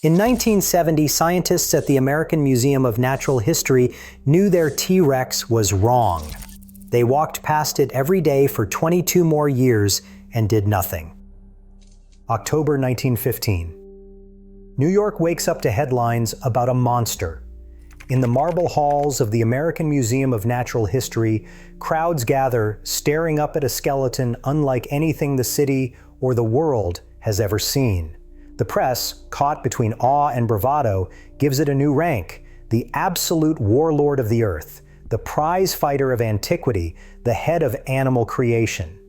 In 1970, scientists at the American Museum of Natural History knew their T-Rex was wrong. They walked past it every day for 22 more years and did nothing. October 1915. New York wakes up to headlines about a monster. In the marble halls of the American Museum of Natural History, crowds gather, staring up at a skeleton unlike anything the city or the world has ever seen. The press, caught between awe and bravado, gives it a new rank: the absolute warlord of the earth, the prize fighter of antiquity, the head of animal creation.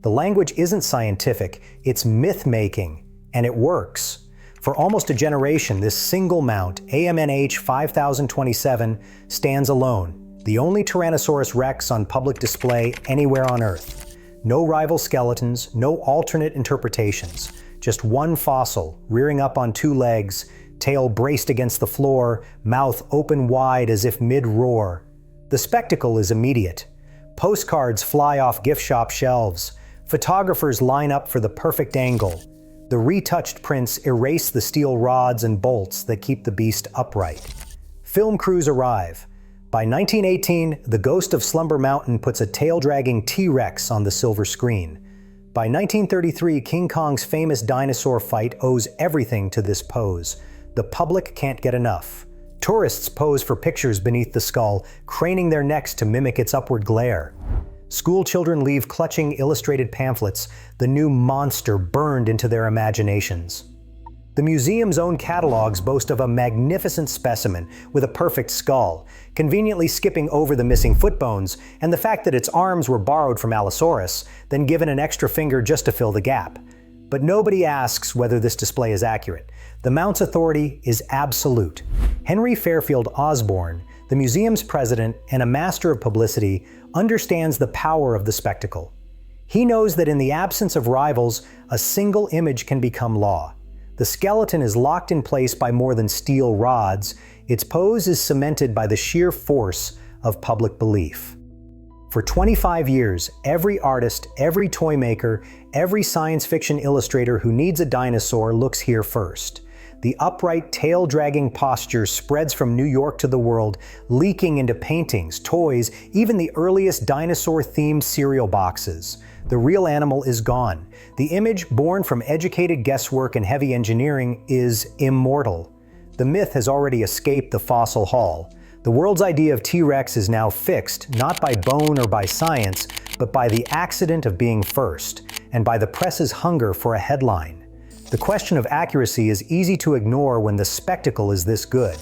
The language isn't scientific, it's myth-making, and it works. For almost a generation, this single mount, AMNH 5027, stands alone, the only Tyrannosaurus rex on public display anywhere on Earth. No rival skeletons, no alternate interpretations, just one fossil, rearing up on two legs, tail braced against the floor, mouth open wide as if mid-roar. The spectacle is immediate. Postcards fly off gift shop shelves. Photographers line up for the perfect angle. The retouched prints erase the steel rods and bolts that keep the beast upright. Film crews arrive. By 1918, the ghost of Slumber Mountain puts a tail-dragging T-Rex on the silver screen. By 1933, King Kong's famous dinosaur fight owes everything to this pose. The public can't get enough. Tourists pose for pictures beneath the skull, craning their necks to mimic its upward glare. School children leave clutching illustrated pamphlets, the new monster burned into their imaginations. The museum's own catalogs boast of a magnificent specimen with a perfect skull, conveniently skipping over the missing foot bones and the fact that its arms were borrowed from Allosaurus, then given an extra finger just to fill the gap. But nobody asks whether this display is accurate. The mount's authority is absolute. Henry Fairfield Osborne, the museum's president and a master of publicity, understands the power of the spectacle. He knows that in the absence of rivals, a single image can become law. The skeleton is locked in place by more than steel rods. Its pose is cemented by the sheer force of public belief. For 25 years, every artist, every toy maker, every science fiction illustrator who needs a dinosaur looks here first. The upright, tail-dragging posture spreads from New York to the world, leaking into paintings, toys, even the earliest dinosaur-themed cereal boxes. The real animal is gone. The image, born from educated guesswork and heavy engineering, is immortal. The myth has already escaped the fossil hall. The world's idea of T-Rex is now fixed, not by bone or by science, but by the accident of being first, and by the press's hunger for a headline. The question of accuracy is easy to ignore when the spectacle is this good.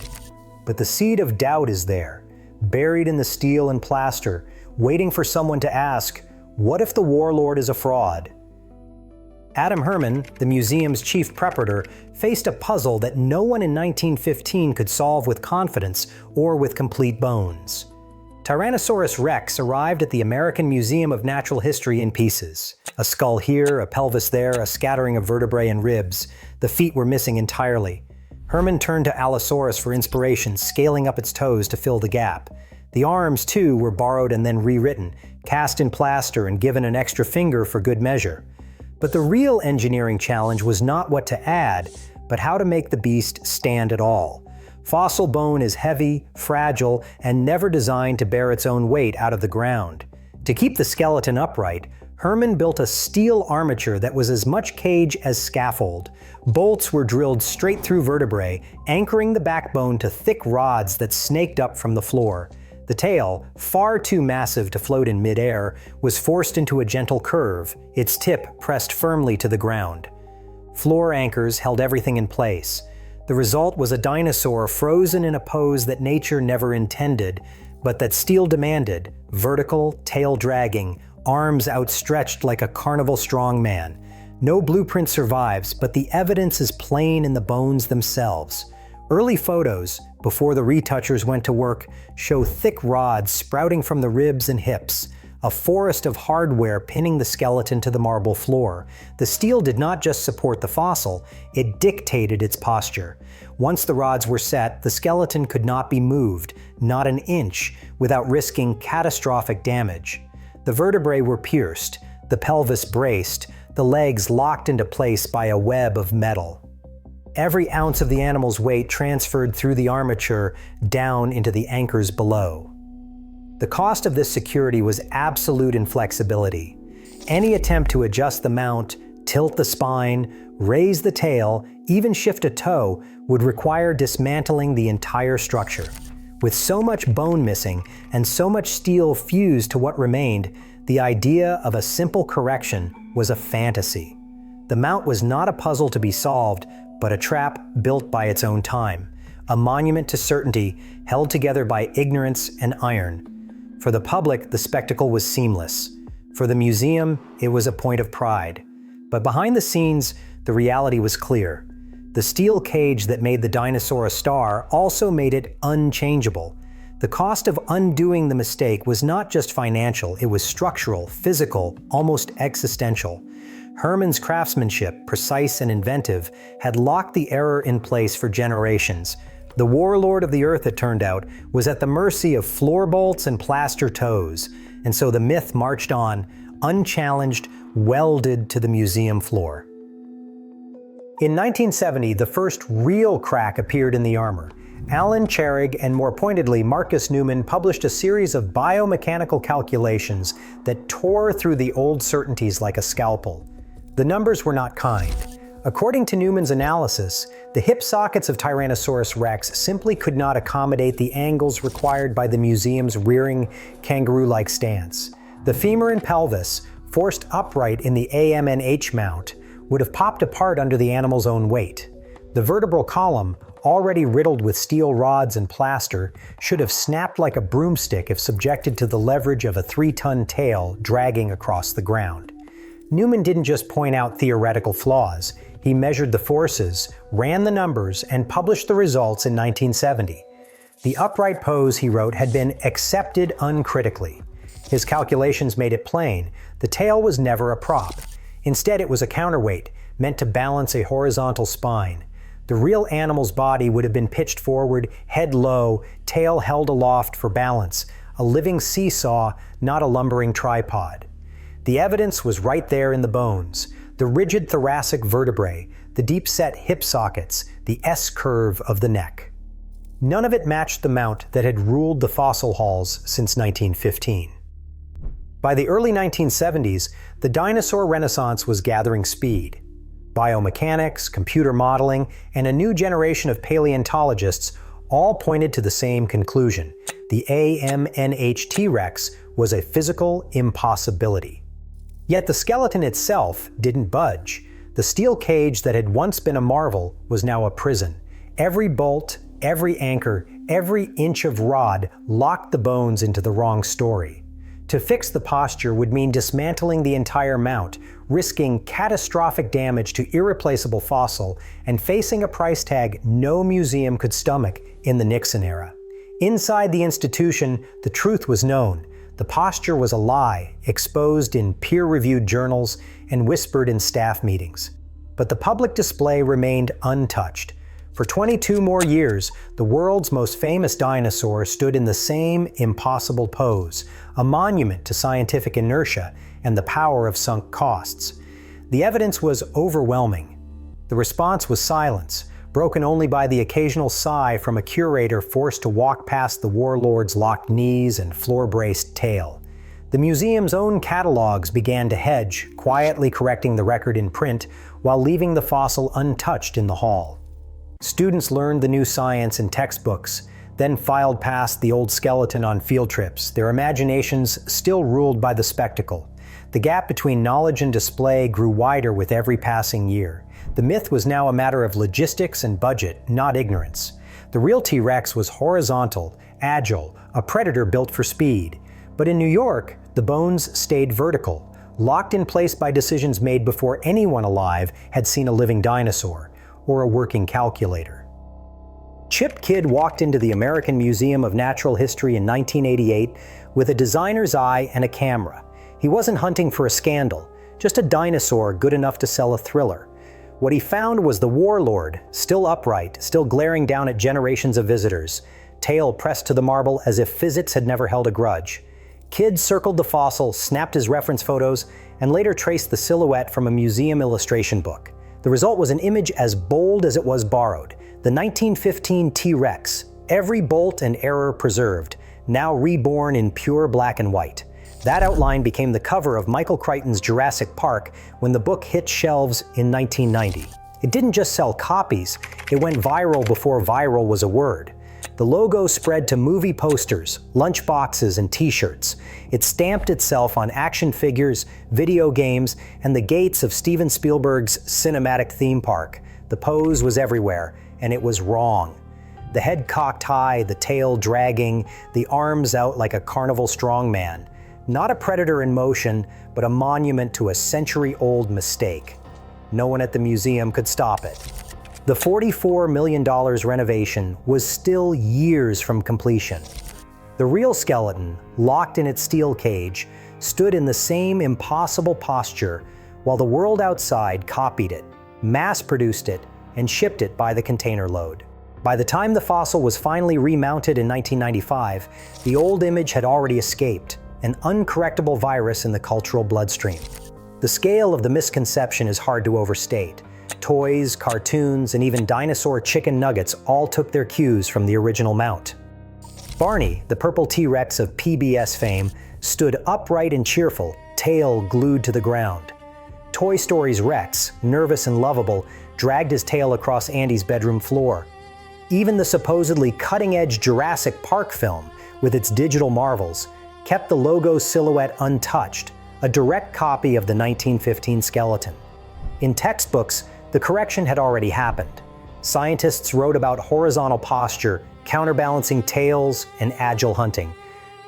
But the seed of doubt is there, buried in the steel and plaster, waiting for someone to ask, what if the warlord is a fraud? Adam Herman, the museum's chief preparator, faced a puzzle that no one in 1915 could solve with confidence or with complete bones. Tyrannosaurus rex arrived at the American Museum of Natural History in pieces. A skull here, a pelvis there, a scattering of vertebrae and ribs. The feet were missing entirely. Herman turned to Allosaurus for inspiration, scaling up its toes to fill the gap. The arms, too, were borrowed and then rewritten, cast in plaster and given an extra finger for good measure. But the real engineering challenge was not what to add, but how to make the beast stand at all. Fossil bone is heavy, fragile, and never designed to bear its own weight out of the ground. To keep the skeleton upright, Herman built a steel armature that was as much cage as scaffold. Bolts were drilled straight through vertebrae, anchoring the backbone to thick rods that snaked up from the floor. The tail, far too massive to float in midair, was forced into a gentle curve, its tip pressed firmly to the ground. Floor anchors held everything in place. The result was a dinosaur frozen in a pose that nature never intended, but that steel demanded: vertical, tail dragging, arms outstretched like a carnival strongman. No blueprint survives, but the evidence is plain in the bones themselves. Early photos, before the retouchers went to work, show thick rods sprouting from the ribs and hips, a forest of hardware pinning the skeleton to the marble floor. The steel did not just support the fossil, it dictated its posture. Once the rods were set, the skeleton could not be moved, not an inch, without risking catastrophic damage. The vertebrae were pierced, the pelvis braced, the legs locked into place by a web of metal. Every ounce of the animal's weight transferred through the armature down into the anchors below. The cost of this security was absolute inflexibility. Any attempt to adjust the mount, tilt the spine, raise the tail, even shift a toe would require dismantling the entire structure. With so much bone missing and so much steel fused to what remained, the idea of a simple correction was a fantasy. The mount was not a puzzle to be solved, but a trap built by its own time, a monument to certainty held together by ignorance and iron. For the public, the spectacle was seamless. For the museum, it was a point of pride. But behind the scenes, the reality was clear. The steel cage that made the dinosaur a star also made it unchangeable. The cost of undoing the mistake was not just financial, it was structural, physical, almost existential. Hermann's craftsmanship, precise and inventive, had locked the error in place for generations. The warlord of the earth, it turned out, was at the mercy of floor bolts and plaster toes, and so the myth marched on, unchallenged, welded to the museum floor. In 1970, the first real crack appeared in the armor. Alan Charig and more pointedly Marcus Newman published a series of biomechanical calculations that tore through the old certainties like a scalpel. The numbers were not kind. According to Newman's analysis, the hip sockets of Tyrannosaurus rex simply could not accommodate the angles required by the museum's rearing, kangaroo-like stance. The femur and pelvis, forced upright in the AMNH mount, would have popped apart under the animal's own weight. The vertebral column, already riddled with steel rods and plaster, should have snapped like a broomstick if subjected to the leverage of a 3-ton tail dragging across the ground. Newman didn't just point out theoretical flaws. He measured the forces, ran the numbers, and published the results in 1970. The upright pose, he wrote, had been accepted uncritically. His calculations made it plain. The tail was never a prop. Instead, it was a counterweight, meant to balance a horizontal spine. The real animal's body would have been pitched forward, head low, tail held aloft for balance, a living seesaw, not a lumbering tripod. The evidence was right there in the bones. The rigid thoracic vertebrae, the deep-set hip sockets, the S-curve of the neck. None of it matched the mount that had ruled the fossil halls since 1915. By the early 1970s, the dinosaur renaissance was gathering speed. Biomechanics, computer modeling, and a new generation of paleontologists all pointed to the same conclusion. The AMNH T-Rex was a physical impossibility. Yet the skeleton itself didn't budge. The steel cage that had once been a marvel was now a prison. Every bolt, every anchor, every inch of rod locked the bones into the wrong story. To fix the posture would mean dismantling the entire mount, risking catastrophic damage to irreplaceable fossil, and facing a price tag no museum could stomach in the Nixon era. Inside the institution, the truth was known. The posture was a lie, exposed in peer-reviewed journals and whispered in staff meetings. But the public display remained untouched. For 22 more years, the world's most famous dinosaur stood in the same impossible pose, a monument to scientific inertia and the power of sunk costs. The evidence was overwhelming. The response was silence, broken only by the occasional sigh from a curator forced to walk past the warlord's locked knees and floor-braced tail. The museum's own catalogs began to hedge, quietly correcting the record in print while leaving the fossil untouched in the hall. Students learned the new science in textbooks, then filed past the old skeleton on field trips, their imaginations still ruled by the spectacle. The gap between knowledge and display grew wider with every passing year. The myth was now a matter of logistics and budget, not ignorance. The real T-Rex was horizontal, agile, a predator built for speed. But in New York, the bones stayed vertical, locked in place by decisions made before anyone alive had seen a living dinosaur or a working calculator. Chip Kidd walked into the American Museum of Natural History in 1988 with a designer's eye and a camera. He wasn't hunting for a scandal, just a dinosaur good enough to sell a thriller. What he found was the warlord, still upright, still glaring down at generations of visitors, tail pressed to the marble as if physics had never held a grudge. Kidd circled the fossil, snapped his reference photos, and later traced the silhouette from a museum illustration book. The result was an image as bold as it was borrowed. The 1915 T-Rex, every bolt and error preserved, now reborn in pure black and white. That outline became the cover of Michael Crichton's Jurassic Park when the book hit shelves in 1990. It didn't just sell copies, it went viral before viral was a word. The logo spread to movie posters, lunchboxes, and t-shirts. It stamped itself on action figures, video games, and the gates of Steven Spielberg's cinematic theme park. The pose was everywhere, and it was wrong. The head cocked high, the tail dragging, the arms out like a carnival strongman. Not a predator in motion, but a monument to a century-old mistake. No one at the museum could stop it. The $44 million renovation was still years from completion. The real skeleton, locked in its steel cage, stood in the same impossible posture while the world outside copied it, mass-produced it, and shipped it by the container load. By the time the fossil was finally remounted in 1995, the old image had already escaped, an uncorrectable virus in the cultural bloodstream. The scale of the misconception is hard to overstate. Toys, cartoons, and even dinosaur chicken nuggets all took their cues from the original mount. Barney, the purple T-Rex of PBS fame, stood upright and cheerful, tail glued to the ground. Toy Story's Rex, nervous and lovable, dragged his tail across Andy's bedroom floor. Even the supposedly cutting-edge Jurassic Park film, with its digital marvels, kept the logo silhouette untouched, a direct copy of the 1915 skeleton. In textbooks, the correction had already happened. Scientists wrote about horizontal posture, counterbalancing tails, and agile hunting.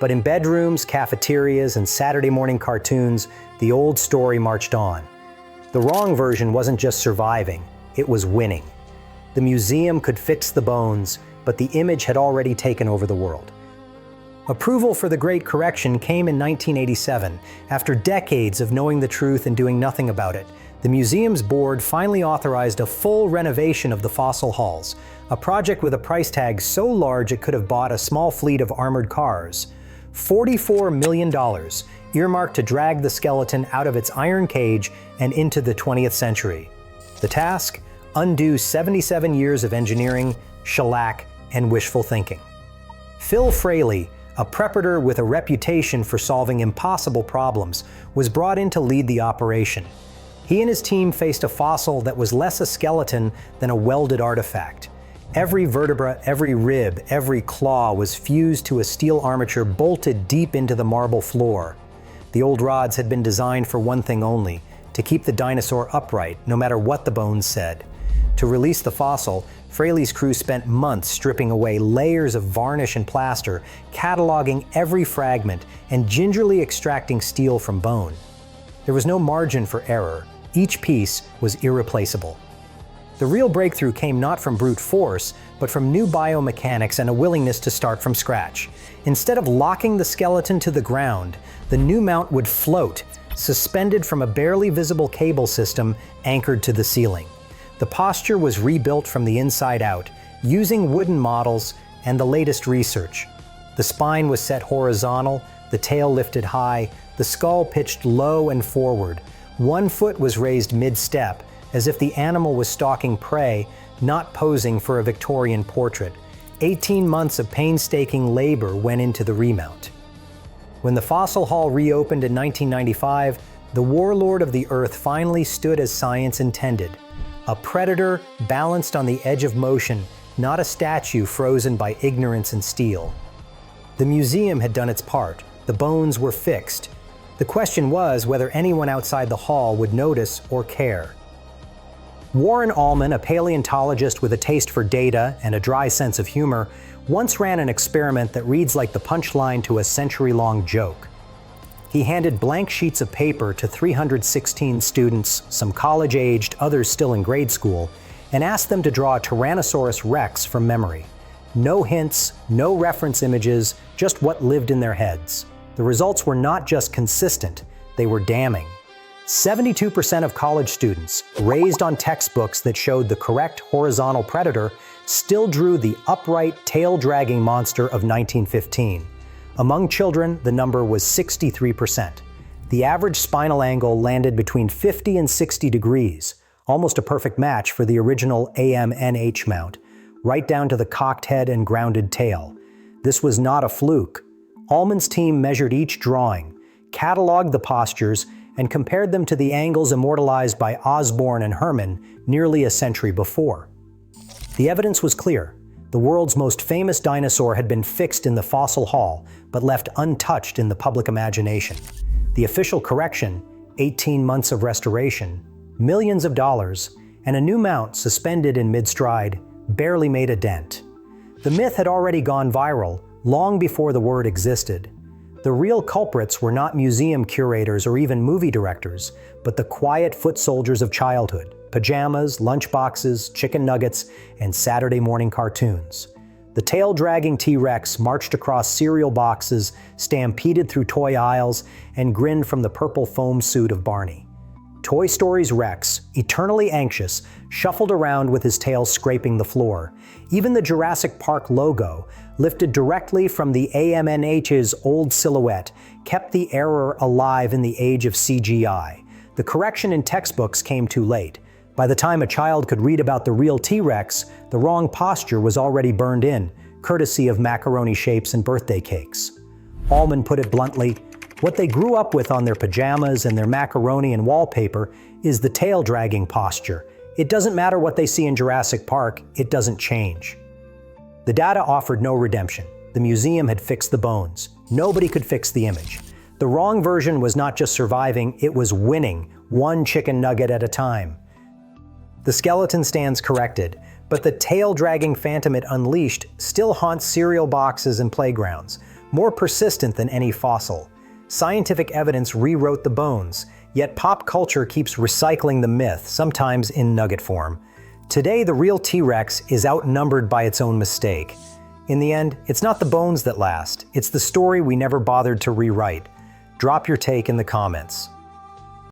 But in bedrooms, cafeterias, and Saturday morning cartoons, the old story marched on. The wrong version wasn't just surviving, it was winning. The museum could fix the bones, but the image had already taken over the world. Approval for the Great Correction came in 1987, after decades of knowing the truth and doing nothing about it. The museum's board finally authorized a full renovation of the fossil halls, a project with a price tag so large it could have bought a small fleet of armored cars. $44 million, earmarked to drag the skeleton out of its iron cage and into the 20th century. The task? Undo 77 years of engineering, shellac, and wishful thinking. Phil Fraley, a preparator with a reputation for solving impossible problems, was brought in to lead the operation. He and his team faced a fossil that was less a skeleton than a welded artifact. Every vertebra, every rib, every claw was fused to a steel armature bolted deep into the marble floor. The old rods had been designed for one thing only, to keep the dinosaur upright, no matter what the bones said. To release the fossil, Fraley's crew spent months stripping away layers of varnish and plaster, cataloging every fragment, and gingerly extracting steel from bone. There was no margin for error. Each piece was irreplaceable. The real breakthrough came not from brute force, but from new biomechanics and a willingness to start from scratch. Instead of locking the skeleton to the ground, the new mount would float, suspended from a barely visible cable system anchored to the ceiling. The posture was rebuilt from the inside out, using wooden models and the latest research. The spine was set horizontal, the tail lifted high, the skull pitched low and forward. One foot was raised mid-step, as if the animal was stalking prey, not posing for a Victorian portrait. 18 months of painstaking labor went into the remount. When the fossil hall reopened in 1995, the warlord of the Earth finally stood as science intended. A predator balanced on the edge of motion, not a statue frozen by ignorance and steel. The museum had done its part. The bones were fixed. The question was whether anyone outside the hall would notice or care. Warren Allman, a paleontologist with a taste for data and a dry sense of humor, once ran an experiment that reads like the punchline to a century-long joke. He handed blank sheets of paper to 316 students, some college-aged, others still in grade school, and asked them to draw a Tyrannosaurus Rex from memory. No hints, no reference images, just what lived in their heads. The results were not just consistent, they were damning. 72% of college students, raised on textbooks that showed the correct horizontal predator, still drew the upright, tail-dragging monster of 1915. Among children, the number was 63%. The average spinal angle landed between 50 and 60 degrees, almost a perfect match for the original AMNH mount, right down to the cocked head and grounded tail. This was not a fluke. Ullman's team measured each drawing, cataloged the postures, and compared them to the angles immortalized by Osborne and Herman nearly a century before. The evidence was clear. The world's most famous dinosaur had been fixed in the fossil hall, but left untouched in the public imagination. The official correction, 18 months of restoration, millions of dollars, and a new mount suspended in mid-stride, barely made a dent. The myth had already gone viral long before the word existed. The real culprits were not museum curators or even movie directors, but the quiet foot soldiers of childhood: pajamas, lunchboxes, chicken nuggets, and Saturday morning cartoons. The tail-dragging T-Rex marched across cereal boxes, stampeded through toy aisles, and grinned from the purple foam suit of Barney. Toy Story's Rex, eternally anxious, shuffled around with his tail scraping the floor. Even the Jurassic Park logo, lifted directly from the AMNH's old silhouette, kept the error alive in the age of CGI. The correction in textbooks came too late. By the time a child could read about the real T-Rex, the wrong posture was already burned in, courtesy of macaroni shapes and birthday cakes. Ullman put it bluntly, what they grew up with on their pajamas and their macaroni and wallpaper is the tail-dragging posture. It doesn't matter what they see in Jurassic Park, it doesn't change. The data offered no redemption. The museum had fixed the bones. Nobody could fix the image. The wrong version was not just surviving, it was winning, one chicken nugget at a time. The skeleton stands corrected, but the tail-dragging phantom it unleashed still haunts cereal boxes and playgrounds, more persistent than any fossil. Scientific evidence rewrote the bones, yet pop culture keeps recycling the myth, sometimes in nugget form. Today, the real T-Rex is outnumbered by its own mistake. In the end, it's not the bones that last, it's the story we never bothered to rewrite. Drop your take in the comments.